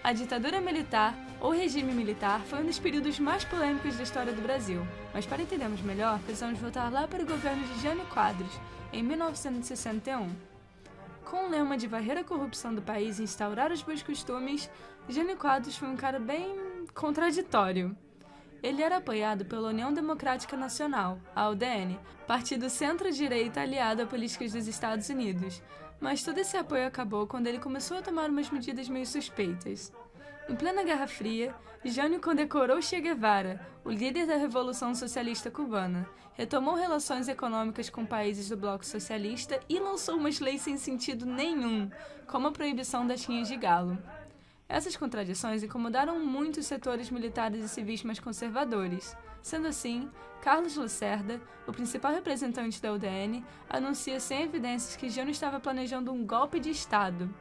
A ditadura militar, ou regime militar, foi um dos períodos mais polêmicos da história do Brasil. Mas para entendermos melhor, precisamos voltar lá para o governo de Jânio Quadros, em 1961. Com o lema de varrer a corrupção do país e instaurar os bons costumes, Jânio Quadros foi um cara bem contraditório. Ele era apoiado pela União Democrática Nacional, a UDN, partido centro-direita aliado a políticas dos Estados Unidos. Mas todo esse apoio acabou quando ele começou a tomar umas medidas meio suspeitas. Em plena Guerra Fria, Jânio condecorou Che Guevara, o líder da Revolução Socialista Cubana, retomou relações econômicas com países do bloco socialista e lançou umas leis sem sentido nenhum, como a proibição das rinhas de galo. Essas contradições incomodaram muito os setores militares e civis mais conservadores. Sendo assim, Carlos Lacerda, o principal representante da UDN, anuncia sem evidências que Jânio estava planejando um golpe de Estado.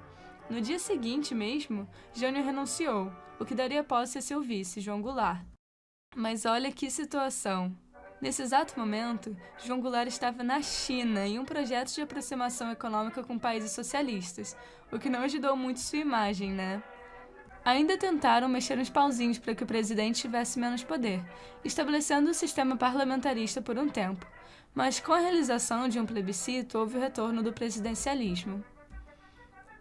No dia seguinte mesmo, Jânio renunciou, o que daria posse a seu vice, João Goulart. Mas olha que situação! Nesse exato momento, João Goulart estava na China em um projeto de aproximação econômica com países socialistas, o que não ajudou muito sua imagem, né? Ainda tentaram mexer uns pauzinhos para que o presidente tivesse menos poder, estabelecendo o sistema parlamentarista por um tempo, mas com a realização de um plebiscito houve o retorno do presidencialismo.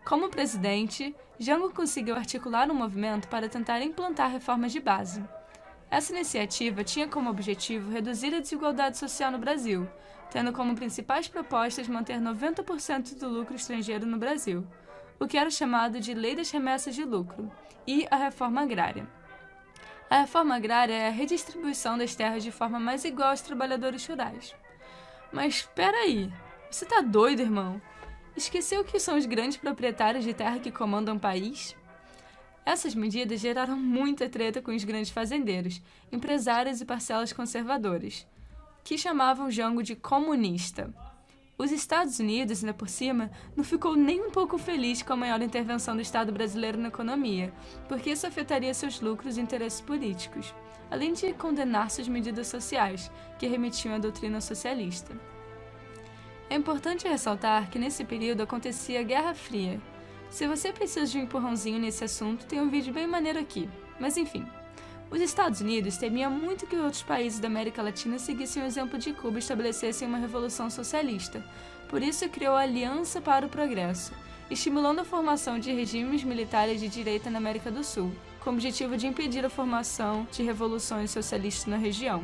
Como presidente, Jango conseguiu articular um movimento para tentar implantar reformas de base. Essa iniciativa tinha como objetivo reduzir a desigualdade social no Brasil, tendo como principais propostas manter 90% do lucro estrangeiro no Brasil, o que era chamado de Lei das Remessas de Lucro, e a Reforma Agrária. A Reforma Agrária é a redistribuição das terras de forma mais igual aos trabalhadores rurais. Mas espera aí, você tá doido, irmão? Esqueceu que são os grandes proprietários de terra que comandam o país? Essas medidas geraram muita treta com os grandes fazendeiros, empresários e parcelas conservadoras, que chamavam Jango de comunista. Os Estados Unidos, ainda por cima, não ficou nem um pouco feliz com a maior intervenção do Estado brasileiro na economia, porque isso afetaria seus lucros e interesses políticos, além de condenar suas medidas sociais, que remetiam à doutrina socialista. É importante ressaltar que nesse período acontecia a Guerra Fria. Se você precisa de um empurrãozinho nesse assunto, tem um vídeo bem maneiro aqui. Mas enfim, os Estados Unidos temiam muito que outros países da América Latina seguissem o exemplo de Cuba e estabelecessem uma revolução socialista. Por isso criou a Aliança para o Progresso, estimulando a formação de regimes militares de direita na América do Sul, com o objetivo de impedir a formação de revoluções socialistas na região.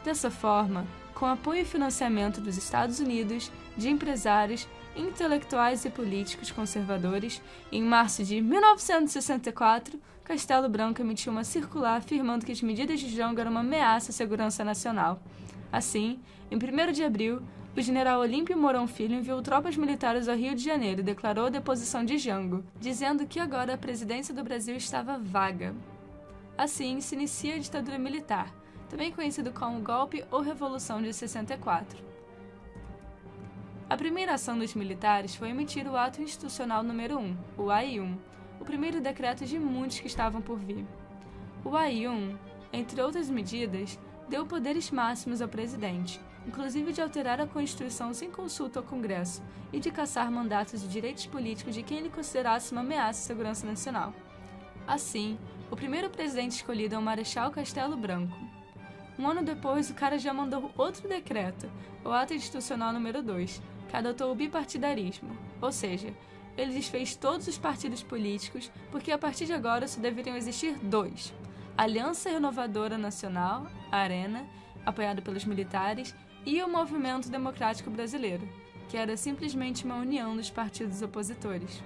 Dessa forma, com apoio e financiamento dos Estados Unidos, de empresários, intelectuais e políticos conservadores, em março de 1964, Castelo Branco emitiu uma circular afirmando que as medidas de Jango eram uma ameaça à segurança nacional. Assim, em 1º de abril, o general Olímpio Mourão Filho enviou tropas militares ao Rio de Janeiro e declarou a deposição de Jango, dizendo que agora a presidência do Brasil estava vaga. Assim, se inicia a ditadura militar, também conhecido como Golpe ou Revolução de 64. A primeira ação dos militares foi emitir o Ato Institucional número 1, o AI-1, o primeiro decreto de muitos que estavam por vir. O AI-1, entre outras medidas, deu poderes máximos ao presidente, inclusive de alterar a Constituição sem consulta ao Congresso e de cassar mandatos e direitos políticos de quem ele considerasse uma ameaça à segurança nacional. Assim, o primeiro presidente escolhido é o Marechal Castelo Branco. Um ano depois, o cara já mandou outro decreto, o Ato Institucional número 2, que adotou o bipartidarismo, ou seja, ele desfez todos os partidos políticos, porque a partir de agora só deveriam existir dois: a Aliança Renovadora Nacional, a ARENA, apoiada pelos militares, e o Movimento Democrático Brasileiro, que era simplesmente uma união dos partidos opositores.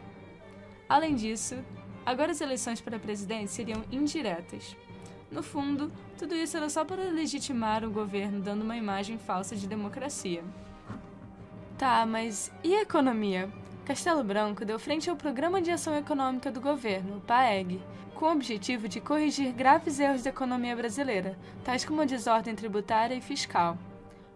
Além disso, agora as eleições para a presidência seriam indiretas. No fundo, tudo isso era só para legitimar o governo, dando uma imagem falsa de democracia. Tá, mas e a economia? Castelo Branco deu frente ao Programa de Ação Econômica do Governo, PAEG, com o objetivo de corrigir graves erros da economia brasileira, tais como a desordem tributária e fiscal.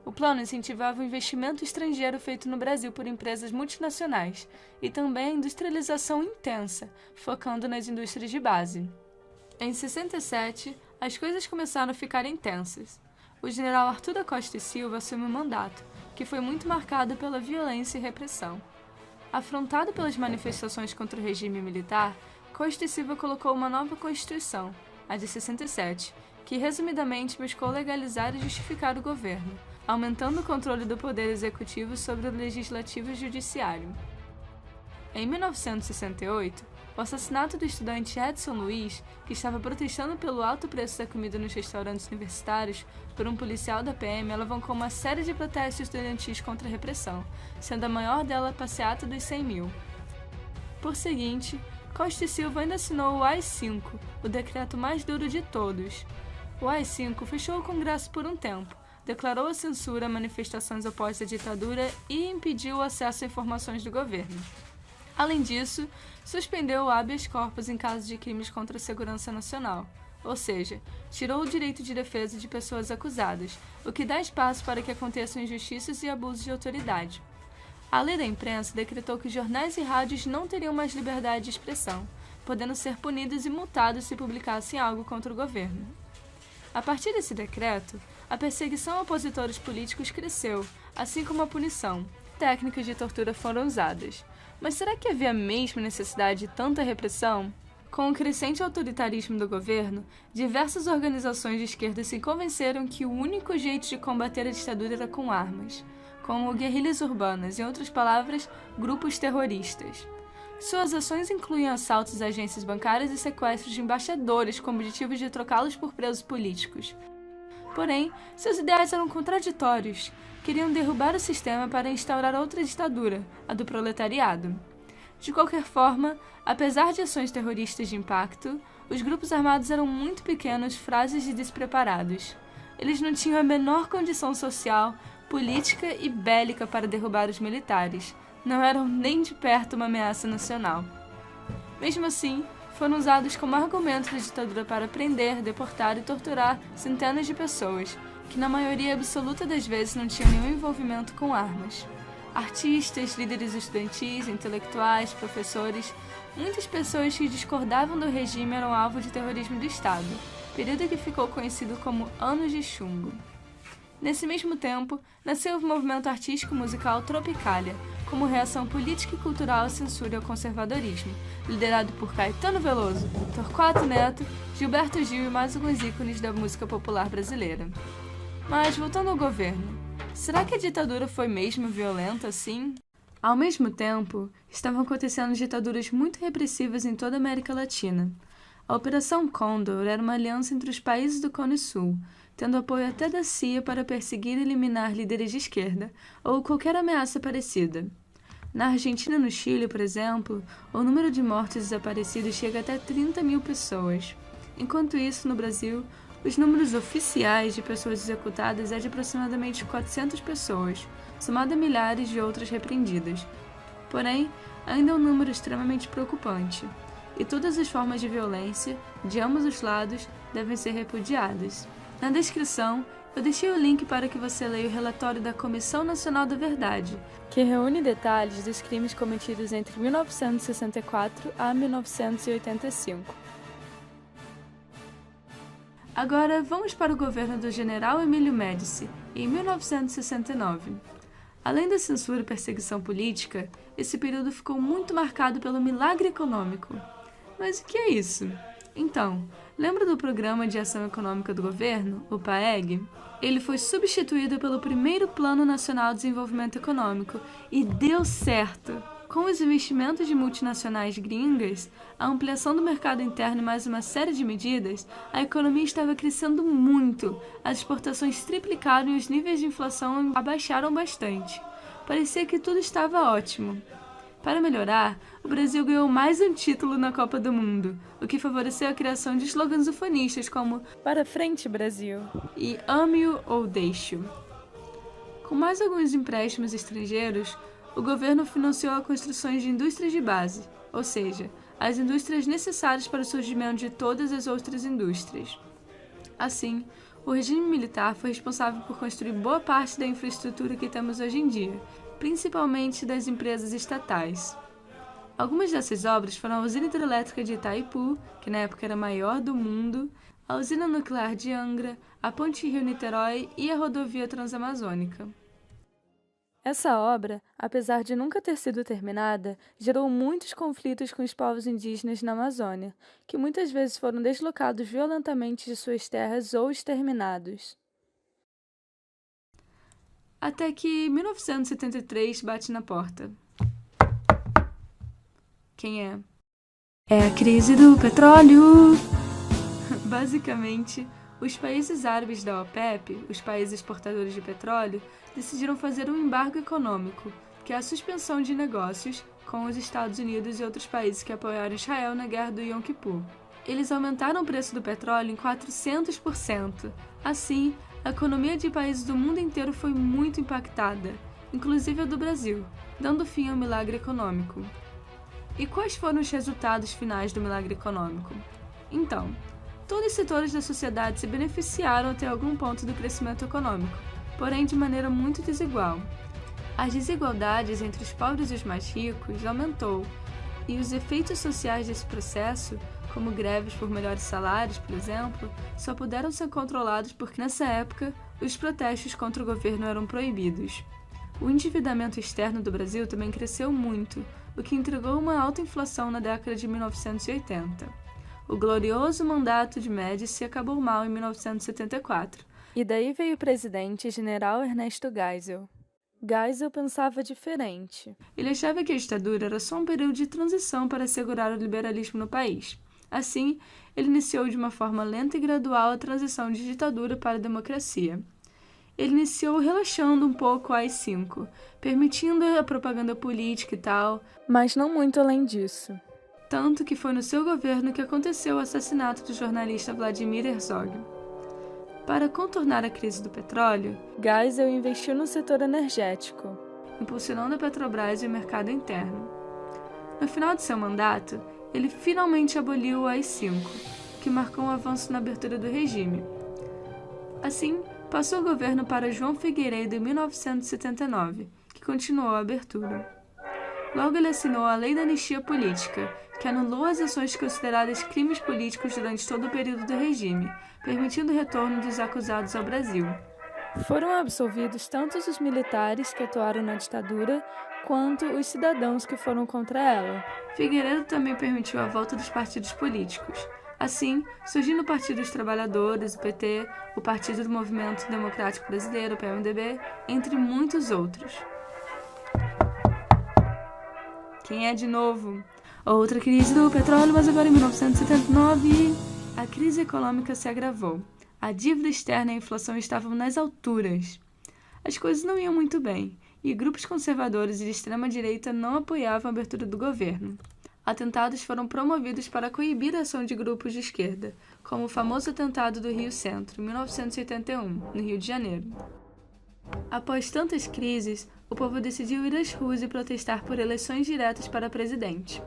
O plano incentivava o investimento estrangeiro feito no Brasil por empresas multinacionais e também a industrialização intensa, focando nas indústrias de base. Em 67, as coisas começaram a ficar intensas. O general Arthur da Costa e Silva assumiu o mandato, que foi muito marcado pela violência e repressão. Afrontado pelas manifestações contra o regime militar, Costa e Silva colocou uma nova Constituição, a de 67, que resumidamente buscou legalizar e justificar o governo, aumentando o controle do poder executivo sobre o legislativo e judiciário. Em 1968, o assassinato do estudante Edson Luiz, que estava protestando pelo alto preço da comida nos restaurantes universitários, por um policial da PM, alavancou uma série de protestos estudantis contra a repressão, sendo a maior dela a passeata dos 100 mil. Por seguinte, Costa e Silva ainda assinou o AI-5, o decreto mais duro de todos. O AI-5 fechou o Congresso por um tempo, declarou a censura a manifestações opostas à ditadura e impediu o acesso a informações do governo. Além disso, suspendeu o habeas corpus em casos de crimes contra a segurança nacional, ou seja, tirou o direito de defesa de pessoas acusadas, o que dá espaço para que aconteçam injustiças e abusos de autoridade. A lei da imprensa decretou que jornais e rádios não teriam mais liberdade de expressão, podendo ser punidos e multados se publicassem algo contra o governo. A partir desse decreto, a perseguição a opositores políticos cresceu, assim como a punição. Técnicas de tortura foram usadas. Mas será que havia mesmo necessidade de tanta repressão? Com o crescente autoritarismo do governo, diversas organizações de esquerda se convenceram que o único jeito de combater a ditadura era com armas, como guerrilhas urbanas, em outras palavras, grupos terroristas. Suas ações incluíam assaltos a agências bancárias e sequestros de embaixadores com o objetivo de trocá-los por presos políticos. Porém, seus ideais eram contraditórios. Queriam derrubar o sistema para instaurar outra ditadura, a do proletariado. De qualquer forma, apesar de ações terroristas de impacto, os grupos armados eram muito pequenos, frágeis e despreparados. Eles não tinham a menor condição social, política e bélica para derrubar os militares. Não eram nem de perto uma ameaça nacional. Mesmo assim, foram usados como argumento da ditadura para prender, deportar e torturar centenas de pessoas, que na maioria absoluta das vezes não tinham nenhum envolvimento com armas. Artistas, líderes estudantis, intelectuais, professores, muitas pessoas que discordavam do regime eram alvo de terrorismo do Estado, período que ficou conhecido como Anos de Chumbo. Nesse mesmo tempo, nasceu o movimento artístico-musical Tropicália, como reação política e cultural à censura e ao conservadorismo, liderado por Caetano Veloso, Torquato Neto, Gilberto Gil e mais alguns ícones da música popular brasileira. Mas, voltando ao governo, será que a ditadura foi mesmo violenta assim? Ao mesmo tempo, estavam acontecendo ditaduras muito repressivas em toda a América Latina. A Operação Condor era uma aliança entre os países do Cone Sul, tendo apoio até da CIA para perseguir e eliminar líderes de esquerda ou qualquer ameaça parecida. Na Argentina e no Chile, por exemplo, o número de mortos e desaparecidos chega até 30 mil pessoas. Enquanto isso, no Brasil, os números oficiais de pessoas executadas é de aproximadamente 400 pessoas, somado a milhares de outras repreendidas. Porém, ainda é um número extremamente preocupante, e todas as formas de violência, de ambos os lados, devem ser repudiadas. Na descrição, eu deixei o link para que você leia o relatório da Comissão Nacional da Verdade, que reúne detalhes dos crimes cometidos entre 1964 a 1985. Agora, vamos para o governo do general Emílio Médici, em 1969. Além da censura e perseguição política, esse período ficou muito marcado pelo milagre econômico. Mas o que é isso? Então, lembra do Programa de Ação Econômica do Governo, o PAEG? Ele foi substituído pelo Primeiro Plano Nacional de Desenvolvimento Econômico e deu certo! Com os investimentos de multinacionais gringas, a ampliação do mercado interno e mais uma série de medidas, a economia estava crescendo muito, as exportações triplicaram e os níveis de inflação abaixaram bastante. Parecia que tudo estava ótimo. Para melhorar, o Brasil ganhou mais um título na Copa do Mundo, o que favoreceu a criação de slogans ufanistas como "Para frente, Brasil" e "Ame-o ou deixe-o". Com mais alguns empréstimos estrangeiros, o governo financiou a construção de indústrias de base, ou seja, as indústrias necessárias para o surgimento de todas as outras indústrias. Assim, o regime militar foi responsável por construir boa parte da infraestrutura que temos hoje em dia, principalmente das empresas estatais. Algumas dessas obras foram a usina hidrelétrica de Itaipu, que na época era a maior do mundo, a usina nuclear de Angra, a ponte Rio-Niterói e a rodovia transamazônica. Essa obra, apesar de nunca ter sido terminada, gerou muitos conflitos com os povos indígenas na Amazônia, que muitas vezes foram deslocados violentamente de suas terras ou exterminados. Até que 1973 bate na porta. Quem é? É a crise do petróleo! Basicamente, os países árabes da OPEP, os países exportadores de petróleo, decidiram fazer um embargo econômico, que é a suspensão de negócios com os Estados Unidos e outros países que apoiaram Israel na guerra do Yom Kippur. Eles aumentaram o preço do petróleo em 400%. Assim, a economia de países do mundo inteiro foi muito impactada, inclusive a do Brasil, dando fim ao milagre econômico. E quais foram os resultados finais do milagre econômico? Então, todos os setores da sociedade se beneficiaram até algum ponto do crescimento econômico, porém de maneira muito desigual. As desigualdades entre os pobres e os mais ricos aumentou, e os efeitos sociais desse processo, como greves por melhores salários, por exemplo, só puderam ser controlados porque nessa época os protestos contra o governo eram proibidos. O endividamento externo do Brasil também cresceu muito, o que entregou uma alta inflação na década de 1980. O glorioso mandato de Médici acabou mal em 1974. E daí veio o presidente general Ernesto Geisel. Geisel pensava diferente. Ele achava que a ditadura era só um período de transição para assegurar o liberalismo no país. Assim, ele iniciou de uma forma lenta e gradual a transição de ditadura para a democracia. Ele iniciou relaxando um pouco o AI-5, permitindo a propaganda política e tal, mas não muito além disso. Tanto que foi no seu governo que aconteceu o assassinato do jornalista Vladimir Herzog. Para contornar a crise do petróleo, Geisel investiu no setor energético, impulsionando a Petrobras e o mercado interno. No final de seu mandato, ele finalmente aboliu o AI-5, que marcou um avanço na abertura do regime. Assim, passou o governo para João Figueiredo em 1979, que continuou a abertura. Logo ele assinou a Lei da Anistia Política, que anulou as ações consideradas crimes políticos durante todo o período do regime, permitindo o retorno dos acusados ao Brasil. Foram absolvidos tanto os militares que atuaram na ditadura, quanto os cidadãos que foram contra ela. Figueiredo também permitiu a volta dos partidos políticos. Assim, surgindo o Partido dos Trabalhadores, o PT, o Partido do Movimento Democrático Brasileiro, o PMDB, entre muitos outros. Quem é de novo? Outra crise do petróleo, mas agora em 1979. A crise econômica se agravou. A dívida externa e a inflação estavam nas alturas. As coisas não iam muito bem, e grupos conservadores e de extrema-direita não apoiavam a abertura do governo. Atentados foram promovidos para coibir a ação de grupos de esquerda, como o famoso atentado do Rio Centro, em 1981, no Rio de Janeiro. Após tantas crises, o povo decidiu ir às ruas e protestar por eleições diretas para presidente.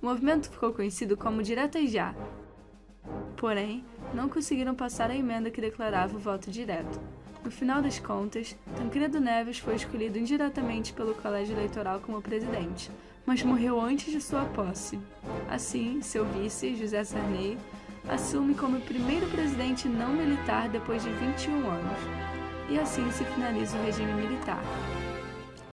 O movimento ficou conhecido como Diretas Já. Porém, não conseguiram passar a emenda que declarava o voto direto. No final das contas, Tancredo Neves foi escolhido indiretamente pelo colégio eleitoral como presidente, mas morreu antes de sua posse. Assim, seu vice, José Sarney, assume como o primeiro presidente não militar depois de 21 anos. E assim se finaliza o regime militar.